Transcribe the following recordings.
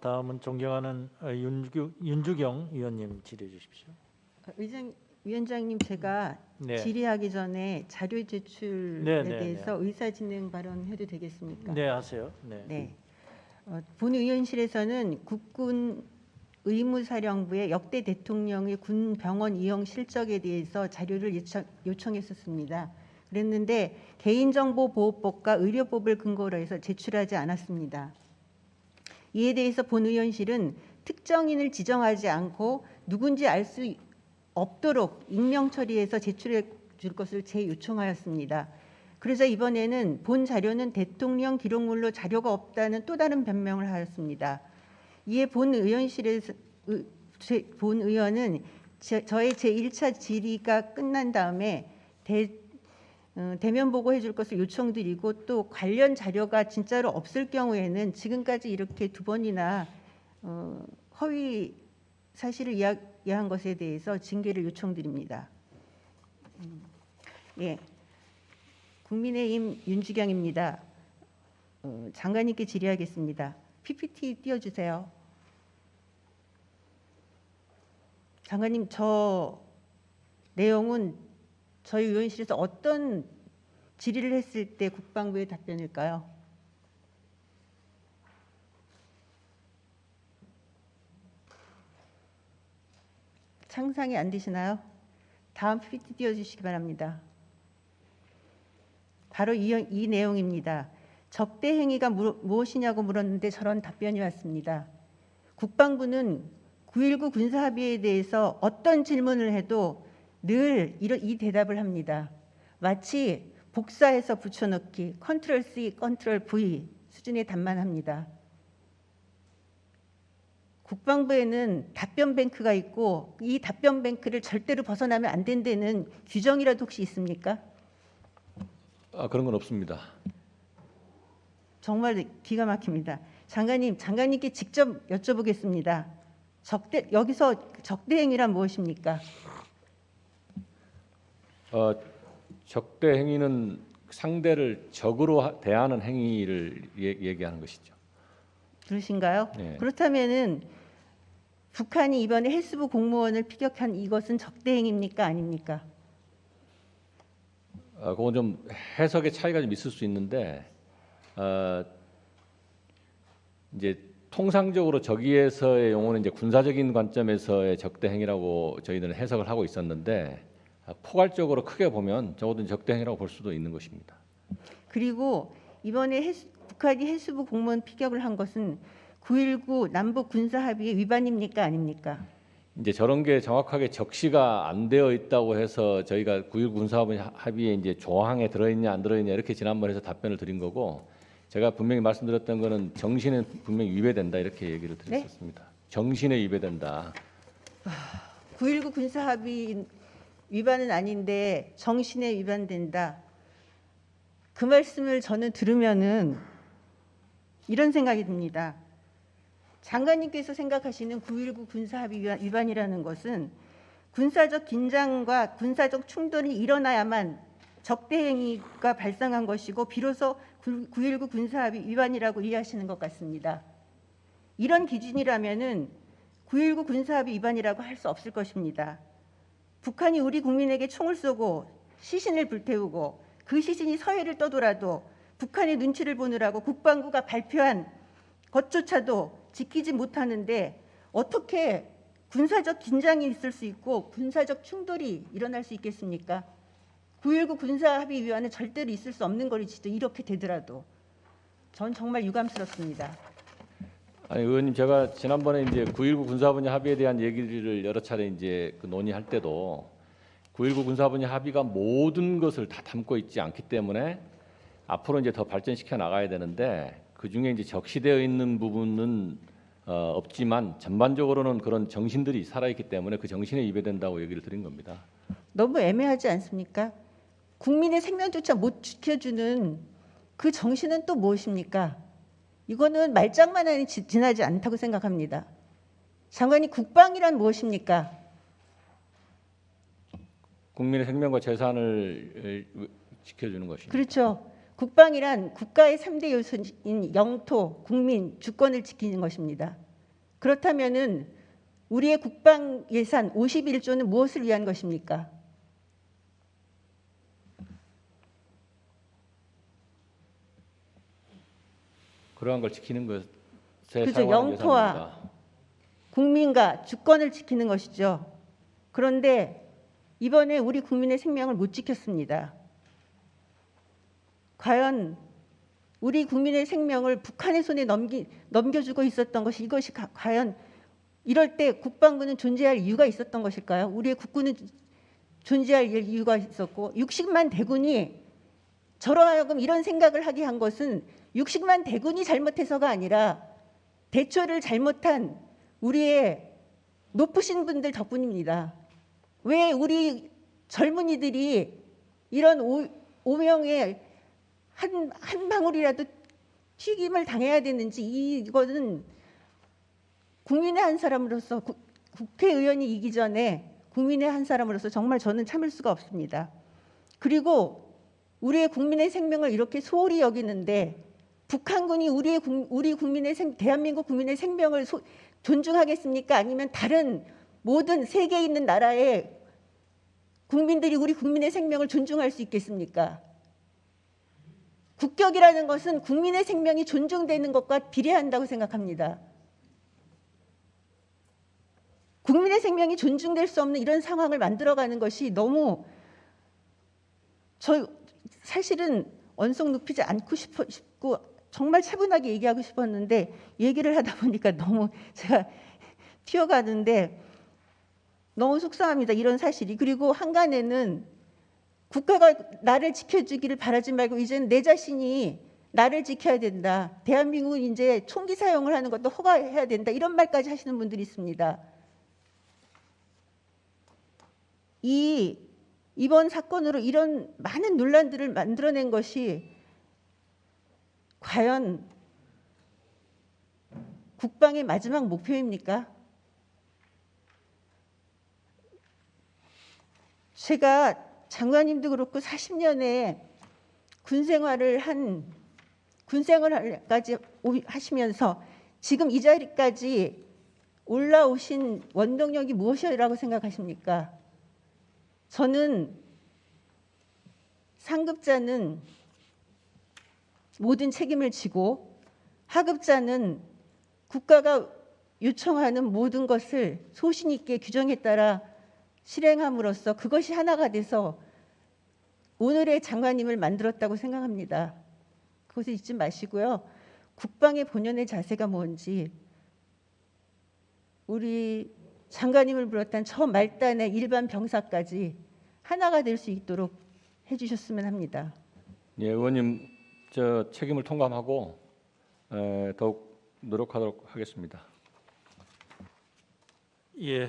다음은 존경하는 윤주경 의원님 질의해 주십시오. 위원장님, 제가 네. 질의하기 전에 자료 제출에 네, 네, 대해서 의사진행 발언해도 되겠습니까? 네, 하세요. 네. 네. 본 의원실에서는 국군 의무사령부의 역대 대통령의 군 병원 이용 실적에 대해서 자료를 요청했었습니다. 그랬는데 개인정보보호법과 의료법을 근거로 해서 제출하지 않았습니다. 이에 대해서 본 의원실은 특정인을 지정하지 않고 누군지 알 수 없도록 익명 처리해서 제출해 줄 것을 재요청하였습니다. 그래서 이번에는 본 자료는 대통령 기록물로 자료가 없다는 또 다른 변명을 하였습니다. 이에 본 의원실에서 본 의원은 저의 제1차 질의가 끝난 다음에 대면 보고해 줄 것을 요청드리고, 또 관련 자료가 진짜로 없을 경우에는 지금까지 이렇게 두 번이나 허위 사실을 이야기한 것에 대해서 징계를 요청드립니다. 예, 국민의힘 윤주경입니다. 장관님께 질의하겠습니다. PPT 띄워주세요. 장관님, 저 내용은 저희 의원실에서 어떤 질의를 했을 때 국방부의 답변일까요? 상상이 안 되시나요? 다음 PPT 띄워주시기 바랍니다. 바로 이 내용입니다. 적대 행위가 무엇이냐고 물었는데 저런 답변이 왔습니다. 국방부는 9.19 군사합의에 대해서 어떤 질문을 해도 늘 이 대답을 합니다. 마치 복사해서 붙여넣기, 컨트롤 C, 컨트롤 V 수준의 답만 합니다. 국방부에는 답변 뱅크가 있고 이 답변 뱅크를 절대로 벗어나면 안 된다는 규정이라도 혹시 있습니까? 그런 건 없습니다. 정말 기가 막힙니다. 장관님께 직접 여쭤보겠습니다. 여기서 적대 행위란 무엇입니까? 적대 행위는 상대를 적으로 대하는 행위를 얘기하는 것이죠. 그러신가요? 네. 그렇다면은 북한이 이번에 헬스부 공무원을 피격한 이것은 적대 행위입니까, 아닙니까? 그건 좀 해석의 차이가 좀 있을 수 있는데, 이제 통상적으로 저기에서의 용어는 이제 군사적인 관점에서의 적대 행위라고 저희들은 해석을 하고 있었는데, 포괄적으로 크게 보면 적어도 적대 행위라고 볼 수도 있는 것입니다. 그리고 이번에 북한이 헬스부 공무원 피격을 한 것은 9.19 남북 군사합의의 위반입니까, 아닙니까? 이제 저런 게 정확하게 적시가 안 되어 있다고 해서 저희가 9.19 군사합의에 이제 조항에 들어있냐 안 들어있냐 이렇게 지난번에 해서 답변을 드린 거고, 제가 분명히 말씀드렸던 거는 정신에 분명히 위배된다 이렇게 얘기를 드렸었습니다. 네? 정신에 위배된다. 9.19 군사합의 위반은 아닌데 정신에 위반된다. 그 말씀을 저는 들으면은 이런 생각이 듭니다. 장관님께서 생각하시는 9.19 군사합의 위반이라는 것은 군사적 긴장과 군사적 충돌이 일어나야만 적대 행위가 발생한 것이고 비로소 9.19 군사합의 위반이라고 이해하시는 것 같습니다. 이런 기준이라면은 9.19 군사합의 위반이라고 할 수 없을 것입니다. 북한이 우리 국민에게 총을 쏘고 시신을 불태우고 그 시신이 서해를 떠돌아도 북한의 눈치를 보느라고 국방부가 발표한 것조차도 지키지 못하는데 어떻게 군사적 긴장이 있을 수 있고 군사적 충돌이 일어날 수 있겠습니까? 9.19 군사합의 위반은 절대로 있을 수 없는 것이지도 이렇게 되더라도 전 정말 유감스럽습니다. 아니 의원님, 제가 지난번에 이제 9.19 군사분야 합의에 대한 얘기를 여러 차례 이제 논의할 때도 9.19 군사분야 합의가 모든 것을 다 담고 있지 않기 때문에 앞으로 이제 더 발전시켜 나가야 되는데, 그 중에 이제 적시되어 있는 부분은 없지만 전반적으로는 그런 정신들이 살아있기 때문에 그 정신에 위배된다고 얘기를 드린 겁니다. 너무 애매하지 않습니까? 국민의 생명조차 못 지켜주는 그 정신은 또 무엇입니까? 이거는 말장난에 지나지 않다고 생각합니다. 장관님, 국방이란 무엇입니까? 국민의 생명과 재산을 지켜주는 것입니다. 그렇죠. 국방이란 국가의 3대 요소인 영토, 국민, 주권을 지키는 것입니다. 그렇다면은 우리의 국방 예산 51조는 무엇을 위한 것입니까? 그러한 걸 지키는 것에 그죠. 사용하는 영토와 예산입니다. 국민과 주권을 지키는 것이죠. 그런데 이번에 우리 국민의 생명을 못 지켰습니다. 과연 우리 국민의 생명을 북한의 손에 넘겨주고 있었던 것이 이것이 과연 이럴 때 국방부는 존재할 이유가 있었던 것일까요? 우리의 국군은 존재할 이유가 있었고 60만 대군이 저로 하여금 이런 생각을 하게 한 것은 60만 대군이 잘못해서가 아니라 대처를 잘못한 우리의 높으신 분들 덕분입니다. 왜 우리 젊은이들이 이런 오명에 한 방울이라도 튀김을 당해야 되는지 이거는 국민의 한 사람으로서 국회의원이 이기 전에 국민의 한 사람으로서 정말 저는 참을 수가 없습니다. 그리고 우리의 국민의 생명을 이렇게 소홀히 여기는데 북한군이 우리 국민의 대한민국 국민의 생명을 존중하겠습니까? 아니면 다른 모든 세계에 있는 나라의 국민들이 우리 국민의 생명을 존중할 수 있겠습니까? 국격이라는 것은 국민의 생명이 존중되는 것과 비례한다고 생각합니다. 국민의 생명이 존중될 수 없는 이런 상황을 만들어가는 것이 너무 사실은 언성 높이지 않고 싶고 정말 차분하게 얘기하고 싶었는데 얘기를 하다 보니까 너무 제가 튀어가는데 너무 속상합니다. 이런 사실이. 그리고 한간에는 국가가 나를 지켜주기를 바라지 말고 이제는 내 자신이 나를 지켜야 된다. 대한민국은 이제 총기 사용을 하는 것도 허가해야 된다. 이런 말까지 하시는 분들이 있습니다. 이번 사건으로 이런 많은 논란들을 만들어낸 것이 과연 국방의 마지막 목표입니까? 제가 장관님도 그렇고 40년의 군생활까지 하시면서 지금 이 자리까지 올라오신 원동력이 무엇이라고 생각하십니까? 저는 상급자는 모든 책임을 지고 하급자는 국가가 요청하는 모든 것을 소신 있게 규정에 따라 실행함으로써 그것이 하나가 돼서 오늘의 장관님을 만들었다고 생각합니다. 그것을 잊지 마시고요. 국방의 본연의 자세가 뭔지 우리 장관님을 비롯한 저 말단의 일반 병사까지 하나가 될 수 있도록 해주셨으면 합니다. 예, 의원님 저 책임을 통감하고 더욱 노력하도록 하겠습니다. 예.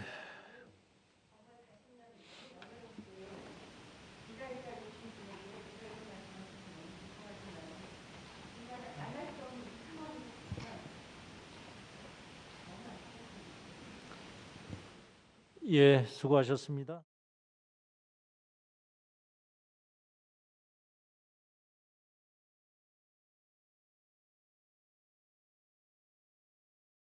예, 수고하셨습니다.